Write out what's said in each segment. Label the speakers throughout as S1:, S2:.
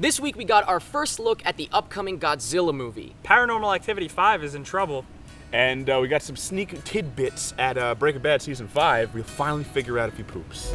S1: This week we got our first look at the upcoming Godzilla movie.
S2: Paranormal Activity 5 is in trouble.
S3: And we got some sneak tidbits at Breaking Bad Season 5. We'll finally figure out if he poops.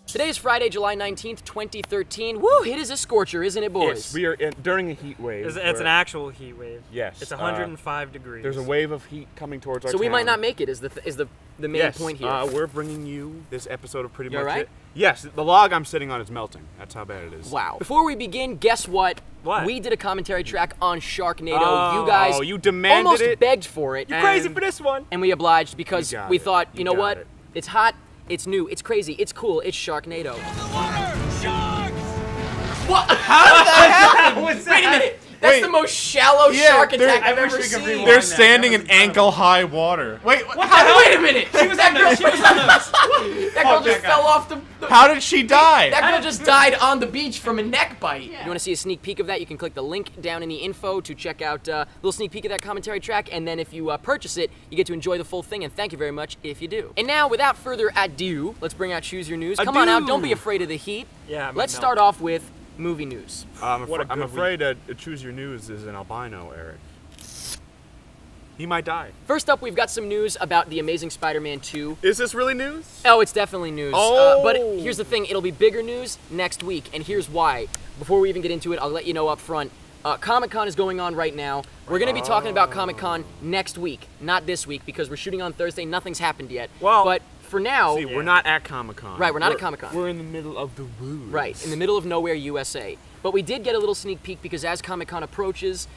S1: Today is Friday, July 19th, 2013. Woo, it is a scorcher, isn't it, boys?
S3: Yes, we are during a heat wave.
S2: It's an actual heat wave.
S3: Yes.
S2: It's 105 degrees.
S3: There's a wave of heat coming towards our
S1: So
S3: town.
S1: we might not make it, is the main point here.
S3: We're bringing you this episode of Pretty
S1: You
S3: Much
S1: alright?
S3: It. Yes, the log I'm sitting on is melting. That's how bad it is.
S1: Wow. Before we begin, guess what?
S2: What?
S1: We did a commentary track on Sharknado.
S2: Oh,
S1: you guys
S3: you demanded
S1: almost
S3: it.
S1: begged for it.
S2: You're crazy for this one.
S1: And we obliged because
S3: You got
S1: we
S3: it.
S1: thought, you know
S3: got
S1: what?
S3: it.
S1: It's hot, it's new, it's crazy, it's cool, it's Sharknado. What? How did that happen? Wait a minute. That's the most shallow shark attack I've ever seen.
S4: They're standing in ankle-high water. Wait,
S1: Wait a minute. That girl just fell off the...
S4: how did she die?
S1: That girl just died on the beach from a neck bite. You want to see a sneak peek of that, you can click the link down in the info to check out a little sneak peek of that commentary track, and then if you purchase it, you get to enjoy the full thing, and thank you very much if you do. And now, without further ado, let's bring out Choose Your News. Come on out, don't be afraid of the heat.
S2: Yeah,
S1: let's start off with movie news.
S3: I'm afraid Choose Your News is an albino, Eric. He might die.
S1: First up, we've got some news about The Amazing Spider-Man 2.
S3: Is this really news?
S1: Oh, it's definitely news.
S3: Oh.
S1: But here's the thing, it'll be bigger news next week, and here's why. Before we even get into it, I'll let you know up front. Comic-Con is going on right now. We're going to be talking about Comic-Con next week, not this week, because we're shooting on Thursday. Nothing's happened yet.
S2: Well,
S1: but for now...
S3: See, we're not at Comic-Con.
S1: Right, we're not at Comic-Con.
S3: We're in the middle of the woods.
S1: Right, in the middle of nowhere, USA. But we did get a little sneak peek because as Comic-Con approaches,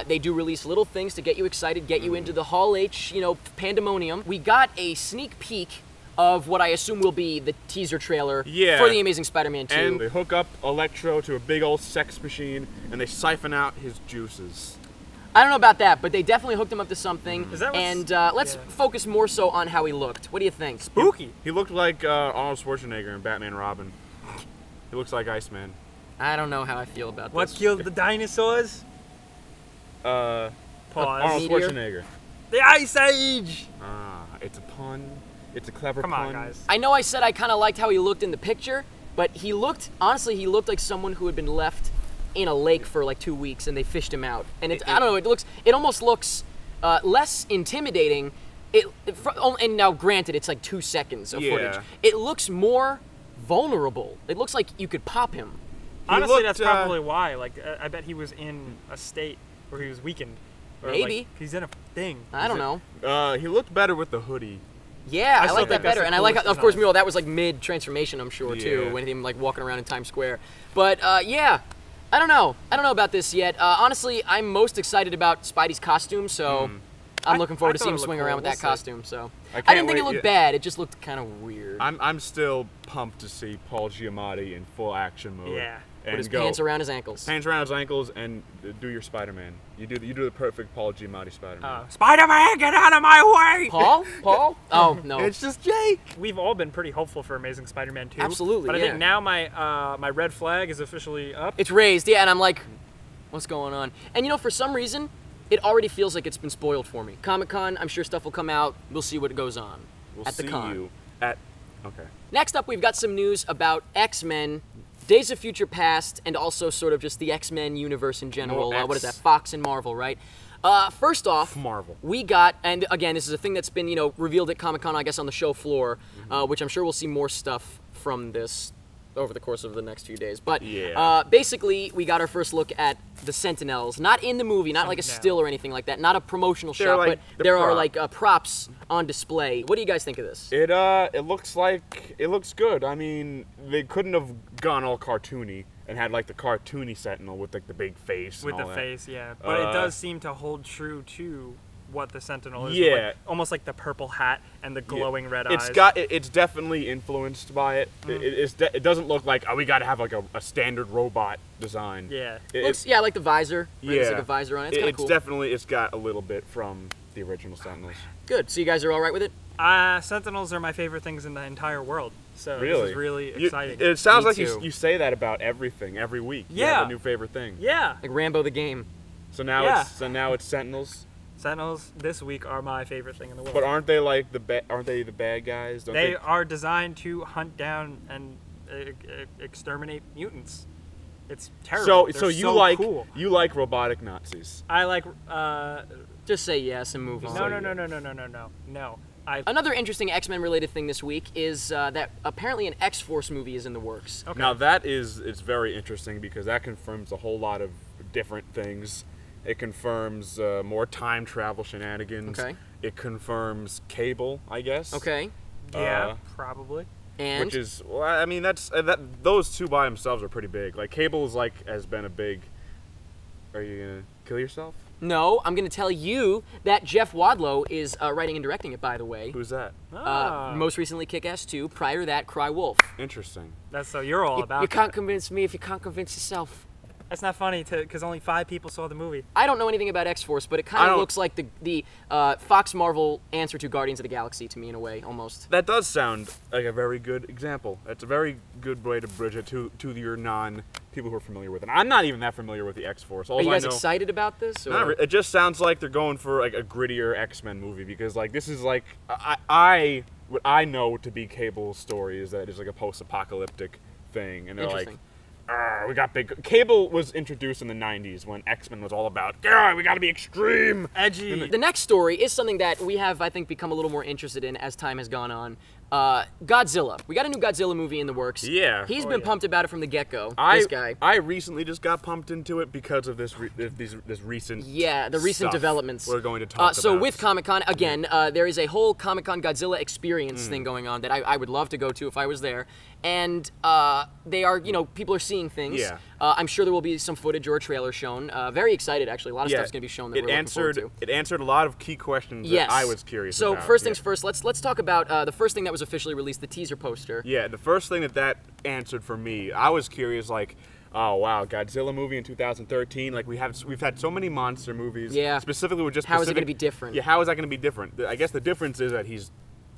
S1: they do release little things to get you excited, get you into the Hall H, pandemonium. We got a sneak peek of what I assume will be the teaser trailer for The Amazing Spider-Man 2.
S3: And they hook up Electro to a big old sex machine, and they siphon out his juices.
S1: I don't know about that, but they definitely hooked him up to something.
S2: Is that what's-
S1: and let's focus more so on how he looked. What do you think?
S2: Spooky.
S3: He looked like Arnold Schwarzenegger in Batman Robin. He looks like Iceman.
S1: I don't know how I feel about
S2: What
S1: this.
S2: killed the dinosaurs?
S3: Pause.
S2: Pause.
S3: Arnold
S1: Meteor?
S3: Schwarzenegger.
S2: The Ice Age.
S3: It's a pun. It's a clever
S2: Come
S3: pun.
S2: on, guys.
S1: I know I said I kind of liked how he looked in the picture, but he looked, honestly, he looked like someone who had been left in a lake for like 2 weeks and they fished him out. And I don't know, it almost looks less intimidating. And now granted, it's like 2 seconds of footage. It looks more vulnerable. It looks like you could pop him.
S2: Honestly,
S3: looked,
S2: that's probably why. Like, I bet he was in a state where he was weakened. Or
S1: Maybe.
S2: Like, he's in a thing.
S1: I don't know.
S3: He looked better with the hoodie.
S1: Yeah, I
S2: still
S1: like that
S2: think that's
S1: better.
S2: the
S1: And I like,
S2: coolest
S1: of course,
S2: design.
S1: that was like mid-transformation, I'm sure, too,
S3: Yeah.
S1: when him like walking around in Times Square. But yeah, I don't know. I don't know about this yet. Honestly, I'm most excited about Spidey's costume, so I'm looking forward to
S2: thought
S1: seeing him
S2: it looked
S1: swing
S2: cool.
S1: around with
S2: We'll
S1: that
S2: see.
S1: costume. So
S3: I
S1: I
S3: can't
S1: didn't think it
S3: wait,
S1: looked bad. It just looked kind of weird.
S3: I'm still pumped to see Paul Giamatti in full action mode.
S2: Yeah.
S3: And
S1: Put his
S3: go
S1: pants around his ankles.
S3: Pants around his ankles and do your Spider-Man. You do the perfect Paul Giamatti Spider-Man.
S2: Spider-Man, get out of my way!
S1: Paul? Paul? Oh, no.
S3: It's just Jake.
S2: We've all been pretty hopeful for Amazing Spider-Man 2.
S1: Absolutely,
S2: But I
S1: yeah.
S2: think now my red flag is officially up.
S1: It's raised, yeah, and I'm like, what's going on? And for some reason, it already feels like it's been spoiled for me. Comic-Con, I'm sure stuff will come out. We'll see what goes on
S3: We'll
S1: at the
S3: see
S1: con.
S3: you at. Okay.
S1: Next up, we've got some news about X-Men, Days of Future Past, and also sort of just the X-Men universe in general.
S3: More
S1: What is that?
S3: X.
S1: Fox and Marvel, right? First off,
S3: Marvel.
S1: we got, and again, this is a thing that's been, revealed at Comic-Con, I guess, on the show floor, which I'm sure we'll see more stuff from this over the course of the next few days. But basically, we got our first look at the Sentinels, not in the movie, not like a still or anything like that, not a promotional
S3: They're
S1: shot,
S3: like
S1: but
S3: the
S1: there are
S3: prop.
S1: like props on display. What do you guys think of this?
S3: It looks good. I mean, they couldn't have gone all cartoony and had like the cartoony Sentinel with like the big face.
S2: With
S3: and
S2: the
S3: all that.
S2: face, yeah. But it does seem to hold true to what the Sentinel is.
S3: Yeah.
S2: Like, almost like the purple hat and the glowing red eyes.
S3: It's definitely influenced by it. It doesn't look like we got to have like a standard robot design.
S2: Yeah.
S1: Looks, yeah, like the visor. Right? There's
S3: Yeah.
S1: like a visor on it. It's kind of cool.
S3: Definitely, it's got a little bit from the original Sentinels.
S1: Good. So you guys are all right with it?
S2: Sentinels are my favorite things in the entire world. So
S3: Really?
S2: this is really exciting.
S3: It sounds
S1: Me
S3: like
S1: too.
S3: you say that about everything every week. You
S2: Yeah.
S3: have a new favorite thing.
S2: Yeah.
S1: Like Rambo the game.
S3: So now
S2: Yeah.
S3: it's Sentinels.
S2: Sentinels this week are my favorite thing in the world.
S3: But aren't they like aren't they the bad guys? Don't
S2: They are designed to hunt down and exterminate mutants. It's terrible.
S3: So
S2: They're
S3: you like
S2: cool.
S3: you like robotic Nazis.
S2: I like
S1: Just say yes and move on.
S2: no. I
S1: Another interesting X-Men related thing this week is that apparently an X-Force movie is in the works.
S2: okay.
S3: Now it's very interesting because that confirms a whole lot of different things. It confirms more time travel shenanigans.
S1: Okay.
S3: It confirms Cable, I guess.
S1: Okay.
S2: yeah, probably.
S1: And
S3: Which is, well, I mean, those two by themselves are pretty big. Like Cable has been a big. Are you gonna kill yourself?
S1: no, I'm going to tell you that Jeff Wadlow is writing and directing it, by the way.
S3: Who's that?
S1: Most recently Kick-Ass 2, prior to that Cry Wolf.
S3: Interesting.
S2: That's so you're all about.
S1: You
S2: that.
S1: can't convince me if you can't convince yourself.
S2: That's not funny because only 5 people saw the movie.
S1: I don't know anything about X-Force, but it
S3: I
S1: kind of
S3: don't-
S1: looks like the Fox Marvel answer to Guardians of the Galaxy to me in a way, almost.
S3: That does sound like a very good example. That's a very good way to bridge it to your people who are familiar with it. I'm not even that familiar with the X-Force.
S1: Are you guys excited about this? Or?
S3: It just sounds like they're going for like a grittier X-Men movie because like this is like what I know to be Cable's story is that it's like a post-apocalyptic thing, and they're like,
S1: Interesting.
S3: we got big. Cable was introduced in the '90s when X-Men was all about, yeah, we got to be extreme.
S2: Edgy.
S1: The next story is something that we have, I think, become a little more interested in as time has gone on. Godzilla. We got a new Godzilla movie in the works.
S3: Yeah.
S1: He's
S2: Oh,
S1: been
S2: yeah.
S1: pumped about it from the get-go.
S3: I
S1: This guy.
S3: I recently just got pumped into it because of this recent
S1: Yeah, the recent
S3: stuff
S1: developments.
S3: we're going to talk
S1: So
S3: about.
S1: with Comic-Con, again, there is a whole Comic-Con Godzilla experience thing going on that I would love to go to if I was there. And they are, people are seeing things.
S3: Yeah.
S1: I'm sure there will be some footage or a trailer shown. Very excited, actually. A lot of stuff's going to be shown that we're looking forward to.
S3: It answered a lot of key questions
S1: Yes.
S3: that I was curious
S1: so
S3: about.
S1: first
S3: Yeah.
S1: things first, let's talk about the first thing that was officially released, the teaser poster.
S3: Yeah, the first thing that answered for me, I was curious, like, oh wow, Godzilla movie in 2013. Like we've had so many monster movies.
S1: Yeah.
S3: Specifically with just
S1: How is it
S3: specific-
S1: gonna be different?
S3: Yeah, how is that going to be different? I guess the difference is that he's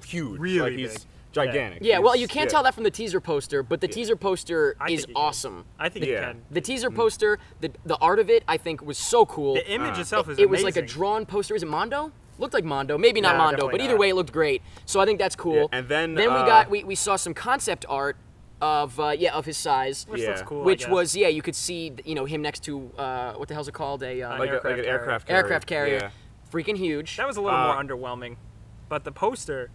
S3: huge.
S2: Really
S3: like he's
S2: big.
S3: gigantic.
S1: Yeah, well,
S3: He's-
S1: you can't
S3: yeah.
S1: tell that from the teaser poster, but the teaser poster
S2: I
S1: is
S2: think you can.
S1: awesome.
S2: I think you
S3: Yeah.
S2: can.
S1: The teaser poster, the art of it, I think was so cool.
S2: The image itself is
S1: It was like a
S2: amazing.
S1: drawn poster. Is it Mondo? Looked like Mondo. Maybe not
S2: No,
S1: Mondo,
S2: definitely
S1: but either
S2: not.
S1: way, it looked great. So I think that's cool.
S3: Yeah, and then,
S1: we saw some concept art of his size,
S2: Which
S3: Yeah.
S2: looks cool. I
S1: which
S2: guess.
S1: was you could see him next to what the hell's it called
S3: like an
S2: aircraft
S3: aircraft carrier.
S1: aircraft carrier,
S3: Yeah.
S1: freaking huge.
S2: That was a little more
S3: Uh,
S2: underwhelming, but the poster,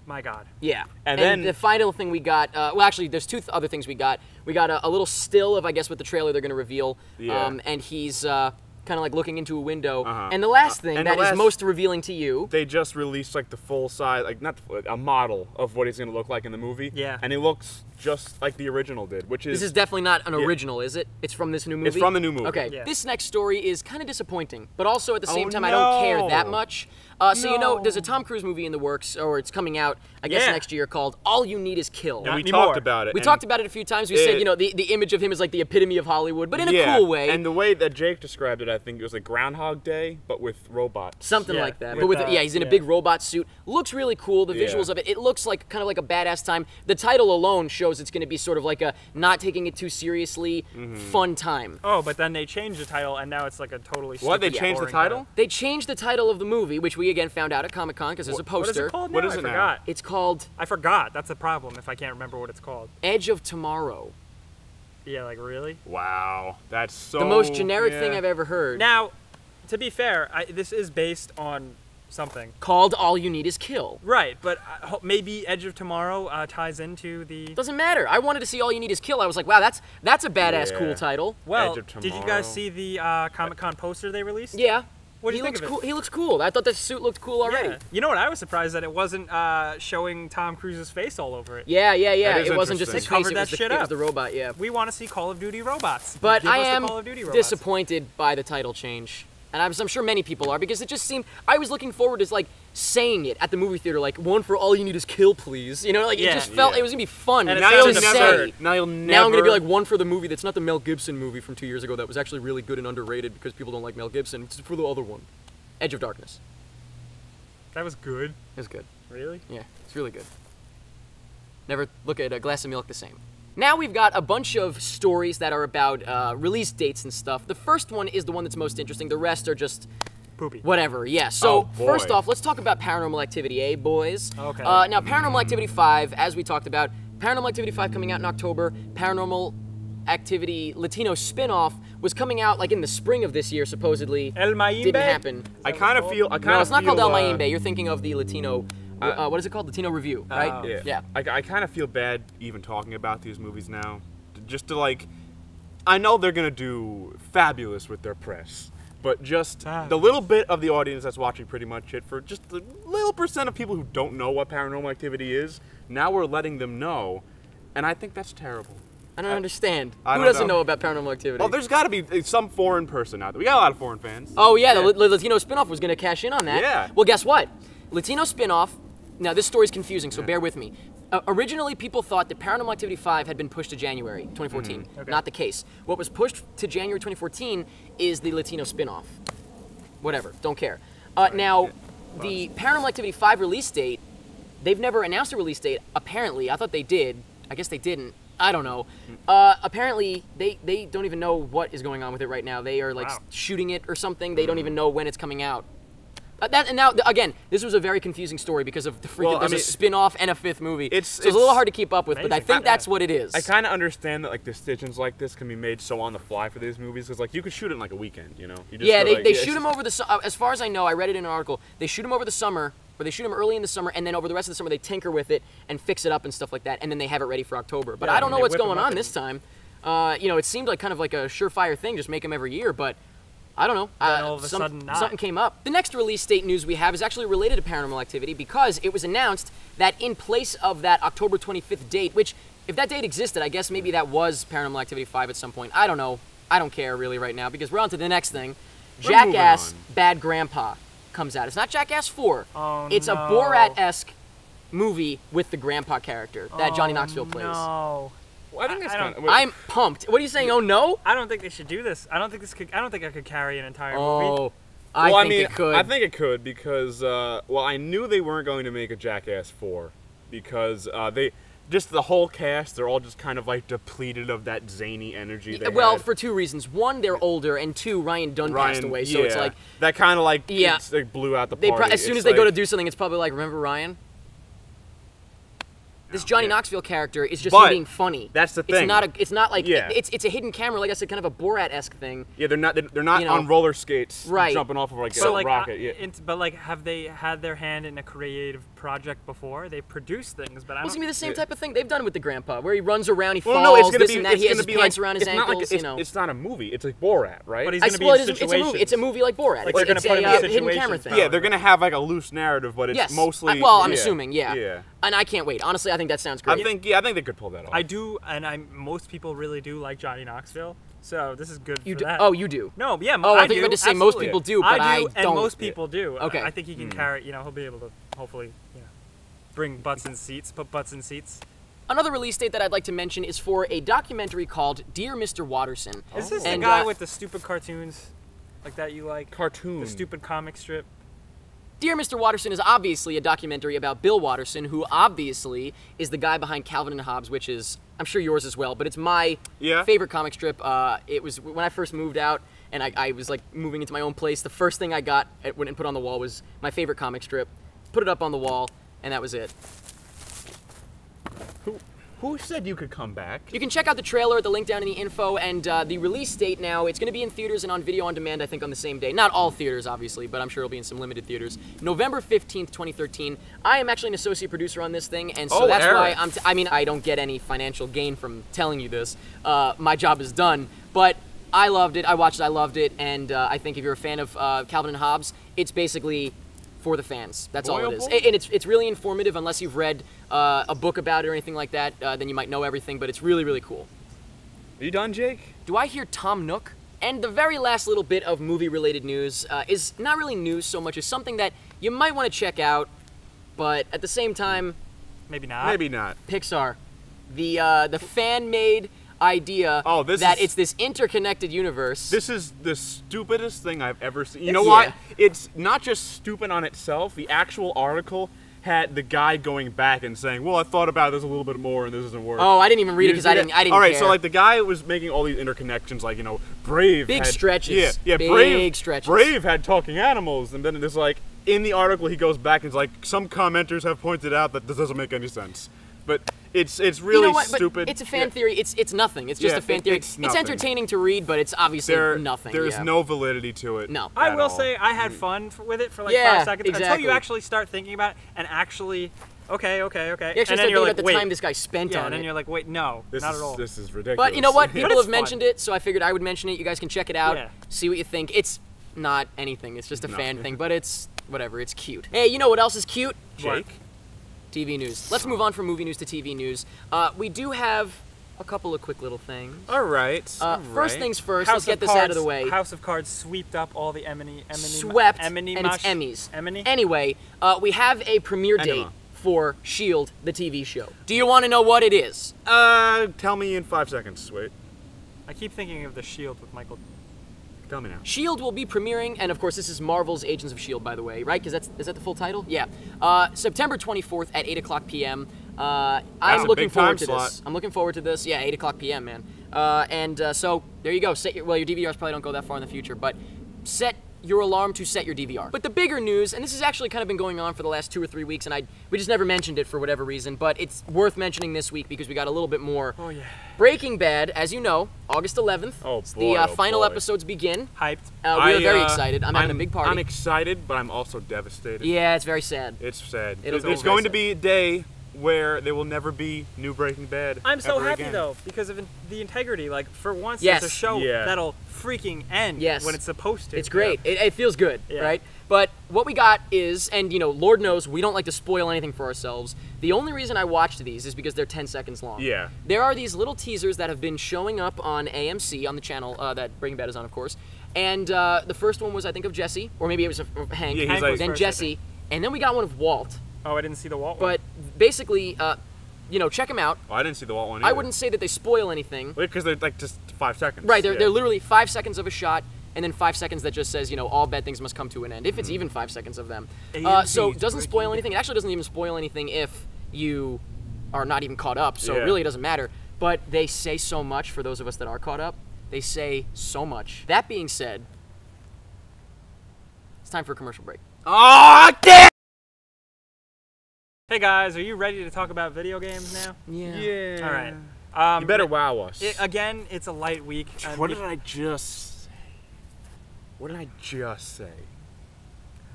S2: my God.
S1: Yeah.
S3: And
S1: And
S3: then-
S1: the final thing we got, well, actually, there's two other things we got. We got a little still of, I guess, with the trailer they're going to reveal.
S3: Yeah.
S1: And he's kind of like looking into a window.
S3: Uh-huh.
S1: And the last thing
S3: and
S1: that
S3: the
S1: is
S3: last-
S1: most revealing to you.
S3: They just released like the full size, like not a model of what he's going to look like in the movie.
S2: Yeah.
S3: And he looks just like the original did, which is
S1: This is definitely not an
S3: Yeah.
S1: original, is it? It's from this new movie?
S3: It's from the new movie.
S1: Okay,
S2: Yeah.
S1: this next story is kind of disappointing, but also at the same
S3: Oh,
S1: time, I don't care
S3: no.
S1: that much. So
S2: No.
S1: there's a Tom Cruise movie in the works, or it's coming out, I guess,
S2: Yeah.
S1: next year, called All You Need Is Kill.
S3: And we
S2: Not
S3: talked
S2: anymore.
S3: about it.
S1: We
S3: and-
S1: talked about it a few times. We said, the image of him is like the epitome of Hollywood, but in a cool way.
S3: And the way that Jake described it, I think it was like Groundhog Day, but with robots.
S1: Something
S2: Yeah,
S1: like that.
S2: with,
S1: But he's in a
S2: yeah.
S1: big robot suit. Looks really cool. The
S3: Yeah.
S1: visuals of it. It looks like kind of like a badass time. The title alone shows it's going to be sort of like a not taking it too seriously, fun time.
S2: Oh, but then they changed the title, and now it's like a totally.
S3: What? They
S2: stupid,
S3: changed the
S2: boring
S3: title?
S1: They changed the title of the movie, which we again found out at Comic-Con because there's a
S2: What is
S1: poster.
S2: it called
S3: What
S2: now?
S3: is
S2: I
S3: it now?
S2: forgot.
S1: It's called
S2: I forgot. That's a problem if I can't remember what it's called.
S1: Edge of Tomorrow.
S2: Yeah, like really?
S3: Wow, that's so.
S1: The most generic
S3: yeah.
S1: thing I've ever heard.
S2: Now, to be fair, this is based on something.
S1: Called All You Need Is Kill.
S2: Right, but maybe Edge of Tomorrow ties into the.
S1: Doesn't matter. I wanted to see All You Need Is Kill. I was like, wow, that's a badass,
S3: Yeah.
S1: cool title.
S2: Well,
S3: Edge of
S2: did you
S3: Tomorrow.
S2: guys see the Comic-Con poster they released?
S1: Yeah.
S2: What do
S1: he
S2: you think
S1: looks
S2: of it?
S1: cool. He looks cool. I thought the suit looked cool already.
S2: Yeah. You know what? I was surprised that it wasn't showing Tom Cruise's face all over it.
S1: Yeah.
S3: That is
S1: It wasn't just his
S3: interesting.
S1: face.
S2: They covered
S1: It was,
S2: that
S1: the,
S2: shit
S1: it was
S2: up.
S1: the robot. Yeah.
S2: We want to see Call of Duty robots.
S1: But
S2: Give
S1: I
S2: us the
S1: am
S2: Call of Duty robots.
S1: disappointed by the title change. And I'm sure many people are because it just seemed I was looking forward to like saying it at the movie theater, like one for all you need is kill, please. It
S2: Yeah.
S1: just felt
S3: Yeah.
S1: it was gonna be fun.
S2: And it
S1: now
S2: sounds
S1: you'll
S2: absurd.
S1: say.
S3: Now you'll never.
S1: Now I'm gonna be like one for the movie that's not the Mel Gibson movie from 2 years ago that was actually really good and underrated because people don't like Mel Gibson. It's for the other one, Edge of Darkness.
S2: That was good.
S1: It was good.
S2: Really?
S1: Yeah, it's really good. Never look at a glass of milk the same. Now we've got a bunch of stories that are about release dates and stuff. The first one is the one that's most interesting. The rest are just
S2: Poopy.
S1: whatever. Yeah. So
S3: boy.
S1: first off, let's talk about Paranormal Activity, eh, boys?
S2: Okay.
S1: Now Paranormal Activity 5, as we talked about, Paranormal Activity 5 coming out in October. Paranormal Activity Latino spin-off was coming out like in the spring of this year, supposedly.
S2: El Mayimbe?
S1: Didn't happen.
S3: I kind of feel.
S1: No, it's not called El Mayimbe. You're thinking of the Latino. What is it called? Latino Review, right?
S3: Yeah.
S1: Yeah.
S3: I kind of feel bad even talking about these movies now. Just to like, I know they're gonna do fabulous with their press, but just the little bit of the audience that's watching pretty much it, for just the little percent of people who don't know what Paranormal Activity is, now we're letting them know, and I think that's terrible.
S1: I don't understand.
S3: I
S1: Who
S3: don't
S1: doesn't
S3: know.
S1: know about Paranormal Activity?
S3: Well, there's got to be some foreign person out there. We got a lot of foreign fans.
S1: Oh yeah, the Latino spinoff was going to cash in on that.
S3: Yeah.
S1: Well, guess what? Latino spinoff. Now this story's confusing, so bear with me. Originally, people thought that Paranormal Activity 5 had been pushed to January 2014.
S2: Okay.
S1: Not the case. What was pushed to January 2014 is the Latino spinoff. Whatever. Don't care. Now, the Paranormal Activity 5 release date. They've never announced a release date. Apparently, I thought they did. I guess they didn't. I don't know. Apparently, they don't even know what is going on with it right now. They are like
S2: Wow.
S1: shooting it or something. They don't even know when it's coming out. And now, again, this was a very confusing story because of the freaking.
S3: Well, I
S1: there's
S3: mean,
S1: a spin-off and a fifth movie.
S3: it's-
S1: So it's a little hard to keep up with, but I
S2: Amazing.
S1: think that's what it is.
S3: I kind of understand that like decisions like this can be made so on the fly for these movies, because like you could shoot it in like a weekend, you know? You just
S1: Yeah,
S3: go, like,
S1: they
S3: it's
S1: shoot them over the. As far as I know, I read it in an article. They shoot them over the summer, or they shoot them early in the summer, and then over the rest of the summer they tinker with it and fix it up and stuff like that, and then they have it ready for October. But
S2: Yeah,
S1: I don't
S2: and
S1: know
S2: they
S1: what's
S2: whip 'em
S1: going
S2: up
S1: on
S2: and-
S1: this time. You know, it seemed like kind of like a surefire thing, just make them every year, but. I don't know.
S2: Then all of a sudden not.
S1: Something came up. The next release date news we have is actually related to Paranormal Activity because it was announced that in place of that October 25th date, which, if that date existed, I guess maybe that was Paranormal Activity 5 at some point. I don't know. I don't care really right now because we're on to the next thing.
S3: We're moving
S1: Jackass
S3: on.
S1: Bad Grandpa comes out. It's not Jackass 4.
S2: Oh,
S1: it's a
S2: no.
S1: Borat-esque movie with the grandpa character that Johnny Knoxville plays.
S2: No.
S3: Well, I think that's
S2: I
S3: kind
S2: don't-
S3: of.
S1: I'm pumped. What are you saying? Oh no?
S2: I don't think they should do this. I don't think I could carry an entire movie.
S1: Oh,
S3: Well,
S1: I think it could.
S3: I think it could because, well, I knew they weren't going to make a Jackass 4 because just the whole cast, they're all just kind of like depleted of that zany energy. They
S1: Well,
S3: had.
S1: for two reasons. One, they're older, and two, Ryan Dunn passed away, so it's
S3: yeah,
S1: like
S3: that kind of like
S1: Yeah.
S3: it's, like blew out the
S1: they
S3: party.
S1: as soon
S3: It's
S1: as they go to
S3: like-
S1: do something, it's probably like, remember Ryan? This
S3: Oh,
S1: Johnny
S3: yeah.
S1: Knoxville character is just
S3: But
S1: him being funny.
S3: that's the
S1: It's
S3: thing.
S1: not like
S3: Yeah.
S1: it's a hidden camera, like I said, kind of a Borat-esque thing.
S3: Yeah, they're not
S1: you know.
S3: on roller skates,
S1: Right.
S3: jumping off of like
S2: So
S3: a
S2: like,
S3: rocket. Yeah.
S2: but like, have they had their hand in a creative project before? They produced things, but I
S1: Well, it's
S2: don't.
S1: gonna be the same
S3: Yeah.
S1: type of thing they've done with the grandpa, where he runs around, he
S3: Well,
S1: falls,
S3: no, it's gonna
S1: this
S3: be.
S1: and that.
S3: It's
S1: He has
S3: gonna
S1: his
S3: be
S1: pants
S3: like,
S1: around his
S3: it's not
S1: ankles,
S3: like
S1: you know.
S3: it's not a movie. It's like Borat, right?
S2: But he's
S1: I
S2: gonna be
S1: suppose
S2: in
S1: it's a movie. It's a
S2: situations.
S1: movie like Borat.
S2: Like
S1: it's
S2: they're gonna put him in
S1: a hidden camera
S2: situations.
S1: thing.
S3: Yeah, they're gonna have like a loose narrative, but it's
S1: Yes.
S3: mostly.
S1: Well, I'm
S3: yeah.
S1: assuming, yeah.
S3: Yeah.
S1: And I can't wait. Honestly, I think that sounds great.
S3: I think they could pull that off.
S2: I do, and most people really do like Johnny Knoxville, so this is good
S1: You
S2: for
S1: do?
S2: that.
S1: Oh, you do.
S2: No, yeah,
S1: Oh, I
S2: I
S1: thought
S2: do.
S1: you were going to say most
S2: absolutely.
S1: people do, but I
S2: do, and
S1: don't.
S2: most people do.
S1: Okay.
S2: I think he can carry. He'll be able to hopefully, bring butts in seats, put butts in seats.
S1: Another release date that I'd like to mention is for a documentary called Dear Mr. Watterson.
S2: Is this
S1: And,
S2: the guy
S1: uh,
S2: with the stupid cartoons, like that you like?
S3: Cartoon.
S2: The stupid comic strip.
S1: Dear Mr. Watterson is obviously a documentary about Bill Watterson, who obviously is the guy behind Calvin and Hobbes, which is, I'm sure yours as well, but it's my favorite comic strip. It was when I first moved out and I was like moving into my own place, the first thing I got and put on the wall was my favorite comic strip. Put it up on the wall, and that was it.
S3: Who said you could come back?
S1: You can check out the trailer, the link down in the info, and the release date now. It's going to be in theaters and on video on demand, I think, on the same day. Not all theaters, obviously, but I'm sure it'll be in some limited theaters. November 15th, 2013. I am actually an associate producer on this thing, and so
S3: Oh,
S1: that's
S3: Eric.
S1: why I mean, I don't get any financial gain from telling you this. My job is done, but I loved it. I watched it. I loved it, and I think if you're a fan of Calvin and Hobbes, it's basically for the fans. That's all it is.
S3: Enjoyable?
S1: And it's really informative. Unless you've read a book about it or anything like that, then you might know everything, but it's really, really cool.
S3: Are you done, Jake?
S1: Do I hear Tom Nook? And the very last little bit of movie-related news is not really news so much as something that you might want to check out, but at the same time,
S2: Maybe not.
S3: Maybe not.
S1: Pixar, the fan-made idea that it's this interconnected universe.
S3: This is the stupidest thing I've ever seen. You know
S1: Yeah.
S3: what? It's not just stupid on itself. The actual article had the guy going back and saying, "Well, I thought about this a little bit more, and this doesn't work."
S1: Oh, I didn't even read it because I didn't.
S3: All right,
S1: care.
S3: so like the guy was making all these interconnections, like Brave.
S1: Big
S3: had,
S1: stretches.
S3: Yeah,
S1: Big
S3: Brave.
S1: stretches.
S3: Brave had talking animals, and then there's like in the article he goes back and is like, some commenters have pointed out that this doesn't make any sense, but it's really
S1: you know what?
S3: stupid.
S1: But it's a fan theory. It's nothing. It's just a fan theory. It's
S3: nothing.
S1: entertaining to read, but it's obviously nothing.
S3: There's no validity to it.
S1: No.
S2: I will
S3: all.
S2: say I had fun with it for like
S1: Yeah,
S2: 5 seconds until
S1: exactly.
S2: you actually start thinking about it and actually, okay.
S1: You actually
S2: and
S1: start
S2: then
S1: thinking
S2: you're like,
S1: about the
S2: wait.
S1: time this guy spent
S2: Yeah,
S1: on
S2: and then
S1: it.
S2: you're like, wait, no, not at all.
S3: This is ridiculous.
S1: But you know what? People
S2: it's
S1: have
S2: fun.
S1: mentioned it, so I figured I would mention it. You guys can check it out,
S2: Yeah.
S1: see what you think. It's not anything. It's just a fan
S3: No.
S1: thing, but it's whatever. It's cute. Hey, you know what else is cute?
S3: Jake?
S1: TV news. Let's move on from movie news to TV news. We do have a couple of quick little things.
S3: All right.
S1: First things first,
S2: House
S1: let's get
S2: of
S1: this
S2: Cards,
S1: out of the way.
S2: House of Cards swept up all the
S1: Swept, and it's Emmys. Anyway, we have a premiere date
S3: Enema.
S1: for S.H.I.E.L.D., the TV show. Do you want to know what it is?
S3: Tell me in 5 seconds. Wait.
S2: I keep thinking of The Shield with Michael.
S3: Tell me now.
S1: S.H.I.E.L.D. will be premiering, and of course this is Marvel's Agents of S.H.I.E.L.D., by the way, right? Because is that the full title? Yeah. September 24th at 8 o'clock p.m. I'm
S3: a
S1: looking
S3: big
S1: forward
S3: time
S1: to
S3: slot.
S1: this. I'm looking forward to this. Yeah, 8 o'clock p.m., man. So there you go. Your DVRs probably don't go that far in the future, but set your alarm to set your DVR. But the bigger news, and this has actually kind of been going on for the last 2 or 3 weeks, and we just never mentioned it for whatever reason, but it's worth mentioning this week because we got a little bit more.
S2: Oh, yeah.
S1: Breaking Bad, as you know, August 11th.
S3: Oh,
S1: the
S3: boy, oh,
S1: final
S3: boy.
S1: episodes begin.
S2: Hyped.
S1: We are very excited. I'm having a big party.
S3: I'm excited, but I'm also devastated.
S1: Yeah, it's very sad.
S3: It's sad.
S1: It'll
S3: There's
S1: go
S3: going
S1: very
S3: to be a day where there will never be new Breaking Bad.
S2: I'm so
S3: ever
S2: happy
S3: again.
S2: though because of the integrity. Like for once,
S1: Yes.
S2: there's a show
S3: Yeah.
S2: that'll freaking end
S1: Yes.
S2: when it's supposed to.
S1: It's great. It feels good,
S2: Yeah.
S1: right? But what we got is, and Lord knows we don't like to spoil anything for ourselves. The only reason I watched these is because they're 10 seconds long.
S3: Yeah.
S1: There are these little teasers that have been showing up on AMC, on the channel that Breaking Bad is on, of course. And the first one was, I think, of Jesse, or maybe it was of Hank.
S3: Yeah, he's
S2: Hank
S3: like-
S2: was
S1: then
S2: first, I
S1: Jesse, and then we got one of Walt.
S2: Oh, I didn't see the Walt one.
S1: But basically, check them out.
S3: Oh, I didn't see the Walt one either.
S1: I wouldn't say that they spoil anything.
S3: Because they're like just 5 seconds.
S1: Right, they're
S3: Yeah.
S1: literally 5 seconds of a shot, and then 5 seconds that just says, all bad things must come to an end, if it's even 5 seconds of them. So it doesn't spoil anything. It actually doesn't even spoil anything if you are not even caught up, so
S3: Yeah.
S1: it really doesn't matter. But they say so much for those of us that are caught up. They say so much. That being said, it's time for a commercial break.
S3: Oh, damn!
S2: Hey guys, are you ready to talk about video games now?
S1: Yeah.
S2: All right.
S3: You better wow us.
S2: Again, it's a light week.
S3: What did I just say? What did I just say?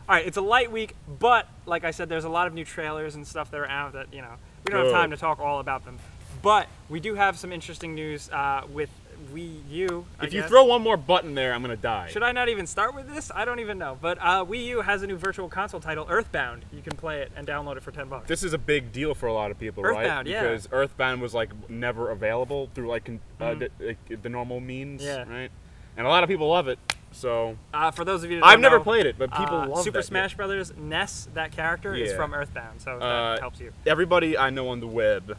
S2: All right, it's a light week, but like I said, there's a lot of new trailers and stuff that are out that we don't have time to talk all about them. But we do have some interesting news with Wii U.
S3: If you throw one more button there, I'm gonna die.
S2: Should I not even start with this? I don't even know. But Wii U has a new virtual console title, Earthbound. You can play it and download it for $10.
S3: This is a big deal for a lot of people, right?
S2: Earthbound, yeah.
S3: Because Earthbound was like never available through like the normal means,
S2: Yeah.
S3: right? And a lot of people love it. So
S2: For those of you that
S3: I've
S2: don't
S3: never
S2: know,
S3: played it, but people love
S2: Super
S3: that
S2: Smash
S3: game.
S2: Brothers, Ness, that character is
S3: Yeah.
S2: from Earthbound, so that helps you.
S3: Everybody I know on the web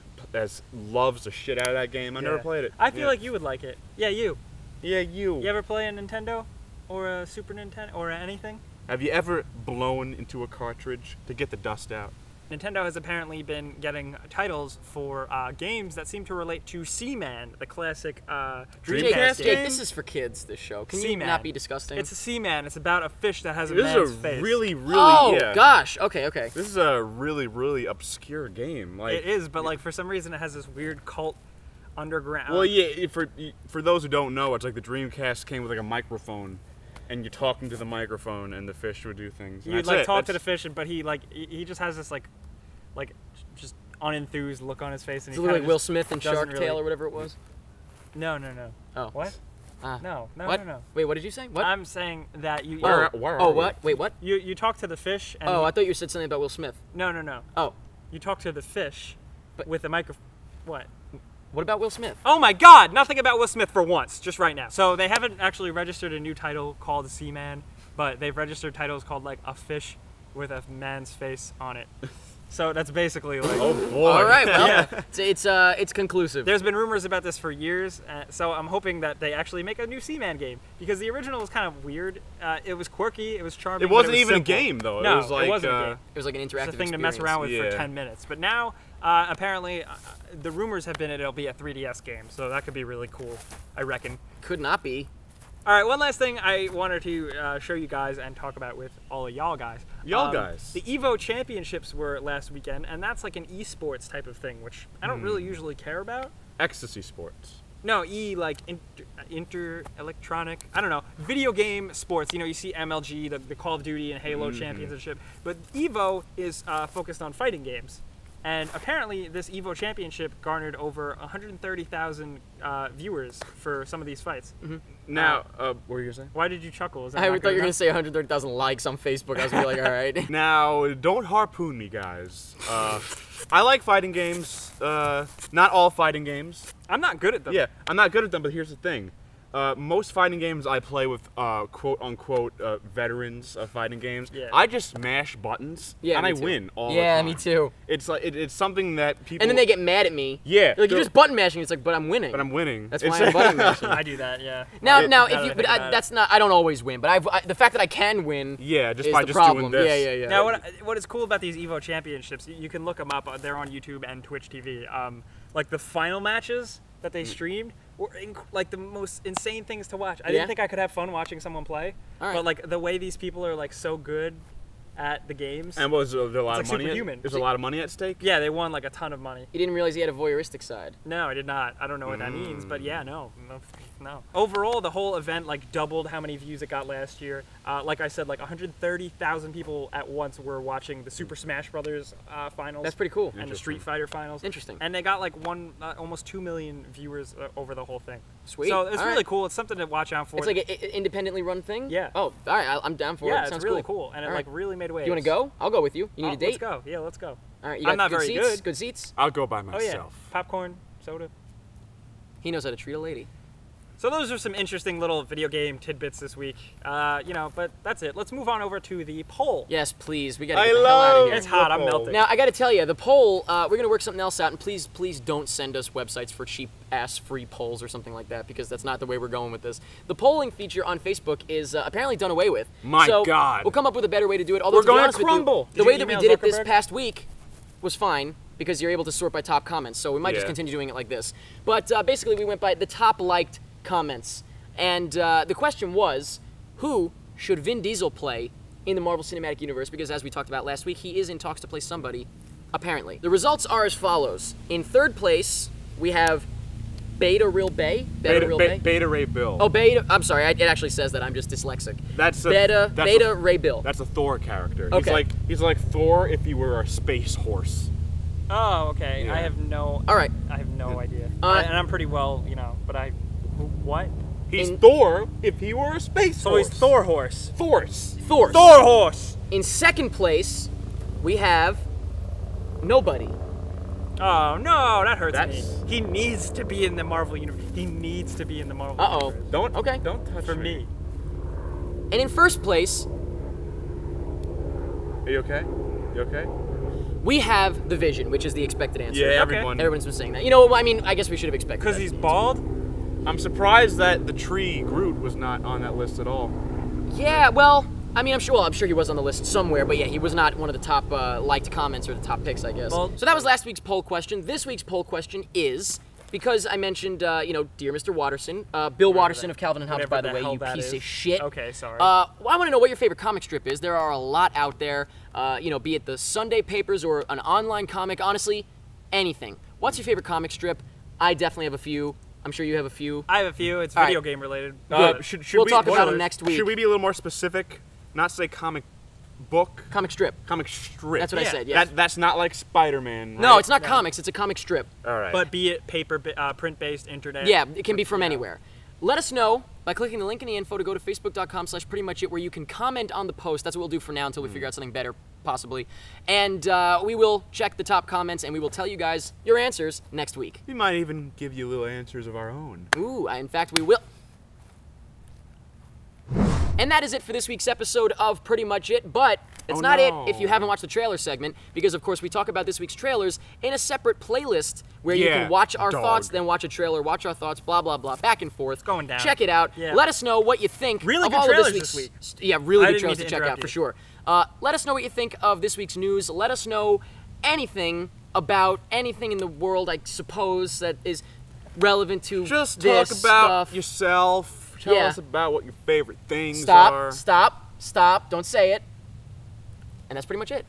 S3: loves the shit out of that game. I've never
S2: Yeah.
S3: played it.
S2: I feel like you would like it. Yeah, you.
S3: Yeah, you.
S2: You ever play a Nintendo or a Super Nintendo or anything?
S3: Have you ever blown into a cartridge to get the dust out?
S2: Nintendo has apparently been getting titles for games that seem to relate to Seaman, the classic Dreamcast
S1: Jake,
S2: game.
S1: this is for kids, this show. Can you
S2: Seaman.
S1: not be disgusting?
S2: It's a Seaman. It's about a fish that has a
S3: This
S2: man's
S3: is a
S2: face.
S3: really,
S1: oh,
S3: yeah.
S1: gosh. Okay.
S3: This is a really, really obscure game. Like
S2: It is, but like for some reason it has this weird cult underground.
S3: Well, yeah. For those who don't know, it's like the Dreamcast came with like a microphone, and you're talking to the microphone, and the fish would do things. and
S2: You'd
S3: that's
S2: like
S3: it.
S2: talk to the
S3: That's-
S2: fish, but he just has this like just unenthused look on his face, and
S1: It's
S2: he
S1: a little
S2: kinda
S1: like Will
S2: just
S1: Smith and
S2: doesn't
S1: Shark
S2: really-
S1: Tale or whatever it was.
S2: No.
S1: Oh.
S2: What? No.
S1: What?
S2: No.
S1: Wait, what did you say? What?
S2: I'm saying that you.
S3: Where
S1: oh,
S3: are
S1: oh
S3: we?
S1: what? Wait, what?
S2: You talk to the fish. And
S1: Oh, I thought you said something about Will Smith.
S2: No.
S1: Oh,
S2: You talk to the fish,
S1: But-
S2: with a microphone. What?
S1: what about Will Smith?
S2: Oh my God! Nothing about Will Smith for once, just right now. So they haven't actually registered a new title called Seaman, but they've registered titles called like a fish with a man's face on it. So that's basically like.
S3: Oh boy.
S1: All right, well,
S2: Yeah.
S1: it's conclusive.
S2: There's been rumors about this for years, so I'm hoping that they actually make a new Seaman game because the original was kind of weird. It was quirky, it was charming.
S3: It wasn't
S2: but
S3: even
S2: simple.
S3: a game though.
S2: No,
S3: it was like
S2: it wasn't a game.
S1: It was like an interactive
S2: It's a thing to mess around with
S3: Yeah.
S2: for 10 minutes. But now, apparently, the rumors have been it'll be a 3DS game, so that could be really cool, I reckon.
S1: Could not be.
S2: All right, one last thing I wanted to show you guys and talk about with all of y'all guys.
S3: Y'all guys.
S2: The EVO Championships were last weekend, and that's like an esports type of thing, which I don't really usually care about.
S3: Ecstasy sports.
S2: No, like electronic, I don't know, video game sports. You know, you see MLG, the Call of Duty and Halo Championship, but EVO is focused on fighting games. And apparently this EVO Championship garnered over 130,000 viewers for some of these fights.
S3: Now, what were you gonna say?
S2: Why did you chuckle? Is that
S1: I
S2: not
S1: thought you were
S2: good
S1: gonna
S2: enough?
S1: say 130,000 likes on Facebook. I was gonna be like, all right.
S3: Now, don't harpoon me, guys. I like fighting games. Not all fighting games.
S2: I'm not good at them.
S3: Yeah, I'm not good at them, but here's the thing. Most fighting games I play with quote-unquote veterans of fighting games.
S2: Yeah.
S3: I just mash buttons
S1: Yeah,
S3: and
S1: me
S3: I
S1: too.
S3: win all the
S1: Yeah,
S3: time.
S1: me too.
S3: It's like it's something that people.
S1: And then they get mad at me.
S3: Yeah,
S1: They're like,
S3: they're-
S1: you're just button mashing. It's like, but I'm winning.
S3: But I'm winning.
S1: That's
S3: It's-
S1: why I'm button mashing.
S2: I do that, yeah.
S1: Now,
S3: It-
S1: now,
S2: now
S1: if
S2: that
S1: you,
S2: I
S1: but
S2: think about it.
S1: that's not. I don't always win, but the fact that I can win.
S3: Yeah, just
S1: is
S3: by
S1: the
S3: just
S1: problem.
S3: doing this.
S1: Yeah.
S2: Now, what is cool about these EVO Championships, you can look them up. They're on YouTube and Twitch TV. Like the final matches that they streamed were like the most insane things to watch. I
S1: Yeah?
S2: didn't think I could have fun watching someone play,
S1: All right.
S2: but like the way these people are like so good at the games.
S3: And was there a lot
S2: It's
S3: of
S2: like
S3: money?
S2: superhuman.
S3: There's a lot of money at stake.
S2: Yeah, they won like a ton of money.
S1: You didn't realize he had a voyeuristic side.
S2: No, I did not. I don't know what that means, but yeah, no. Overall, the whole event like doubled how many views it got last year. Like I said, like 130,000 people at once were watching the Super Smash Brothers finals.
S1: That's pretty cool.
S2: And the Street Fighter finals.
S1: Interesting.
S2: And they got like almost 2 million viewers over the whole thing.
S1: Sweet.
S2: So it's
S1: All
S2: really
S1: right.
S2: cool. It's something to watch out for.
S1: It's like an independently run thing.
S2: Yeah.
S1: Oh, all right. I'm down for it.
S2: yeah,
S1: Sounds
S2: it's really cool, and it
S1: All
S2: like
S1: right.
S2: really made waves.
S1: You want to go? I'll go with you. You need a date?
S2: Let's go. Yeah, let's go.
S1: All right. You got
S2: I'm not
S1: good
S2: very
S1: seats?
S2: good.
S1: Good seats.
S3: I'll go by
S2: Oh
S3: myself.
S2: yeah, popcorn, soda.
S1: He knows how to treat a lady.
S2: So those are some interesting little video game tidbits this week. But that's it. Let's move on over to the poll.
S1: Yes, please. We gotta
S3: I
S1: get the hell out of
S3: love
S1: here.
S2: It's hot. I'm
S3: the poll.
S2: melting.
S1: Now I got to tell you, the poll. We're gonna work something else out, and please don't send us websites for cheap ass free polls or something like that, because that's not the way we're going with this. The polling feature on Facebook is apparently done away with.
S3: My
S1: so
S3: God.
S1: We'll come up with a better way to do it. Although
S3: We're
S1: to be
S3: gonna
S1: honest with you,
S3: crumble.
S1: the
S2: Did
S1: way
S2: you
S1: that we
S2: email
S1: did it this
S2: Zuckerberg?
S1: past week was fine because you're able to sort by top comments. So we might just
S3: Yeah.
S1: continue doing it like this. But basically, we went by the top liked comments, and the question was, who should Vin Diesel play in the Marvel Cinematic Universe? Because as we talked about last week, he is in talks to play somebody, apparently. The results are as follows. In third place, we have Beta Real Bay.
S3: Beta Ray Bill.
S1: Oh, Beta. I'm sorry. It actually says that. I'm just dyslexic.
S3: That's a,
S1: Beta
S3: that's
S1: Beta
S3: a,
S1: Ray Bill.
S3: That's a Thor character.
S1: Okay.
S3: He's like Thor if he were a space horse.
S2: Oh, okay.
S3: Yeah.
S2: I have no.
S1: All right.
S2: I have no idea.
S1: Uh,
S2: And I'm pretty well, but what?
S3: He's
S1: In-
S3: Thor if he were a space
S2: So
S3: horse.
S2: he's Thor horse.
S3: Thor's.
S1: Thor.
S2: Thor horse.
S1: In second place, we have nobody.
S2: Oh no, that hurts
S3: That's-
S2: me. He needs to be in the Marvel universe. He needs to be in the Marvel
S1: Uh-oh.
S2: universe.
S3: Don't
S1: Okay.
S3: Don't touch
S2: For me.
S1: And in first place,
S3: Are you okay? You okay?
S1: we have the Vision, which is the expected answer.
S3: Yeah,
S2: Okay.
S3: everyone.
S1: Everyone's been saying that. You know, I mean, I guess we should have expected
S2: Because
S1: that.
S2: he's bald?
S3: I'm surprised that the tree Groot was not on that list at all.
S1: Yeah, well, I mean, I'm sure he was on the list somewhere, but yeah, he was not one of the top liked comments or the top picks, I guess.
S2: Well-
S1: So that was last week's poll question. This week's poll question is, because I mentioned, dear Mr. Watterson, Bill Watterson of Calvin and Hobbes,
S2: Whatever
S1: by the way,
S2: hell
S1: you
S2: that
S1: piece
S2: is.
S1: of shit.
S2: Okay, sorry.
S1: Well, I want to know what your favorite comic strip is. There are a lot out there, be it the Sunday papers or an online comic. Honestly, anything. What's your favorite comic strip? I definitely have a few. I'm sure you have a few.
S2: I have a few. It's
S1: All
S2: video
S1: right.
S2: game related.
S3: Should
S1: We'll
S3: we,
S1: talk about
S3: should-
S1: them next week.
S3: Should we be a little more specific? Not say comic book,
S1: Comic strip.
S3: comic strip.
S1: That's what I
S2: Yeah.
S1: said, yes.
S3: That's not like Spider-Man. Right?
S1: No, it's not
S2: No.
S1: comics. It's a comic strip.
S3: All right.
S2: But be it paper, print-based, internet.
S1: Yeah, it can be from
S2: Yeah.
S1: anywhere. Let us know by clicking the link in the info to go to facebook.com/prettymuchit, where you can comment on the post. That's what we'll do for now until we figure out something better, possibly. And we will check the top comments, and we will tell you guys your answers next week.
S3: we might even give you little answers of our own.
S1: Ooh, in fact, we will. And that is it for this week's episode of Pretty Much It, but It's
S3: Oh,
S1: not
S3: no.
S1: it if you haven't watched the trailer segment, because of course we talk about this week's trailers in a separate playlist where you
S3: Yeah,
S1: can watch our
S3: dog.
S1: thoughts, then watch a trailer, watch our thoughts, blah blah blah, back and forth. It's
S2: going down.
S1: Check it out.
S2: Yeah.
S1: Let us know what you think
S2: Really
S1: of
S2: good
S1: all of
S2: trailers
S1: this
S2: this
S1: week's.
S2: week.
S1: Yeah, really
S2: I
S1: good
S2: didn't
S1: trailers
S2: mean
S1: to
S2: to
S1: check out
S2: interrupt
S1: for
S2: you.
S1: sure. Let us know what you think of this week's news. Let us know anything about anything in the world, I suppose, that is relevant to
S3: Just
S1: this
S3: talk about
S1: stuff.
S3: yourself. Tell
S1: Yeah.
S3: us about what your favorite things
S1: Stop,
S3: are.
S1: stop, stop. Don't say it. And that's pretty much it.